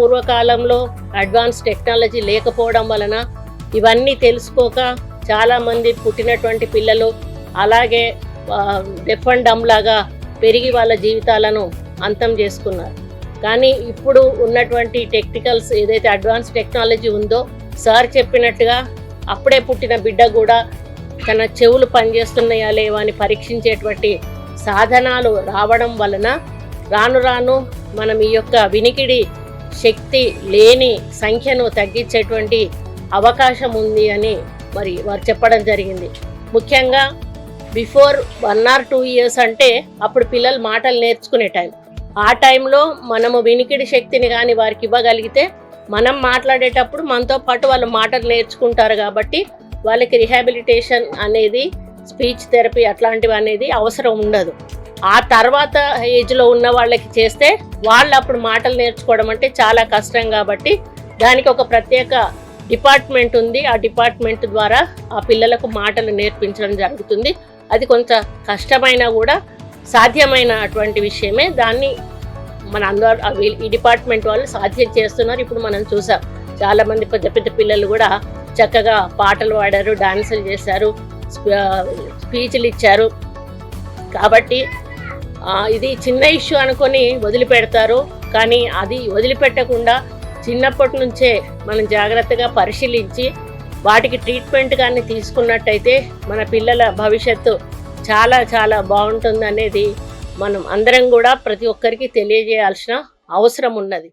పూర్వకాలంలో advance technology లేకపోవడం వలన ఇవన్నీ తెలుసుకోక చాలామంది పుట్టినటువంటి పిల్లలు అలాగే డెఫ్ అండ్ డమ్ లాగా పెరిగి వాళ్ళ జీవితాలను అంతం చేసుకున్నారు. కానీ ఇప్పుడు ఉన్నటువంటి టెక్నికల్స్ ఏదైతే అడ్వాన్స్ టెక్నాలజీ ఉందో సార్ చెప్పినట్టుగా అప్పుడే పుట్టిన బిడ్డ కూడా తన చెవులు పనిచేస్తున్నాయా లేవా అని పరీక్షించేటువంటి సాధనాలు రావడం వలన రాను రాను మనం ఈ యొక్క వినికిడి శక్తి లేని సంఖ్యను తగ్గించేటువంటి అవకాశం ఉంది అని మరి వారు చెప్పడం జరిగింది. ముఖ్యంగా బిఫోర్ 1 or 2 years అంటే అప్పుడు పిల్లలు మాటలు నేర్చుకునే టైం. ఆ టైంలో మనము వినికిడి శక్తిని కానీ వారికి ఇవ్వగలిగితే మనం మాట్లాడేటప్పుడు మనతో పాటు వాళ్ళు మాటలు నేర్చుకుంటారు కాబట్టి వాళ్ళకి రిహాబిలిటేషన్ అనేది స్పీచ్ థెరపీ అట్లాంటివి అనేది అవసరం ఉండదు. ఆ తర్వాత ఏజ్లో ఉన్న వాళ్ళకి చేస్తే వాళ్ళు అప్పుడు మాటలు నేర్చుకోవడం అంటే చాలా కష్టం కాబట్టి దానికి ఒక ప్రత్యేక డిపార్ట్మెంట్ ఉంది. ఆ డిపార్ట్మెంట్ ద్వారా ఆ పిల్లలకు మాటలు నేర్పించడం జరుగుతుంది. అది కొంత కష్టమైనా కూడా సాధ్యమైనటువంటి విషయమే. దాన్ని మన అందరూ ఈ డిపార్ట్మెంట్ వాళ్ళు సాధ్యం చేస్తున్నారు. ఇప్పుడు మనం చూసాం చాలామంది పెద్ద పెద్ద పిల్లలు కూడా చక్కగా పాటలు పాడారు, డాన్సులు చేశారు, స్పీచ్లు ఇచ్చారు. కాబట్టి ఇది చిన్న ఇష్యూ అనుకొని వదిలిపెడతారు. కానీ అది వదిలిపెట్టకుండా చిన్నప్పటి నుంచే మనం జాగ్రత్తగా పరిశీలించి వాటికి ట్రీట్మెంట్ కానీ తీసుకున్నట్టయితే మన పిల్లల భవిష్యత్తు చాలా చాలా బాగుంటుంది అనేది మనం అందరం కూడా ప్రతి ఒక్కరికి తెలియజేయాల్సిన అవసరం ఉన్నది.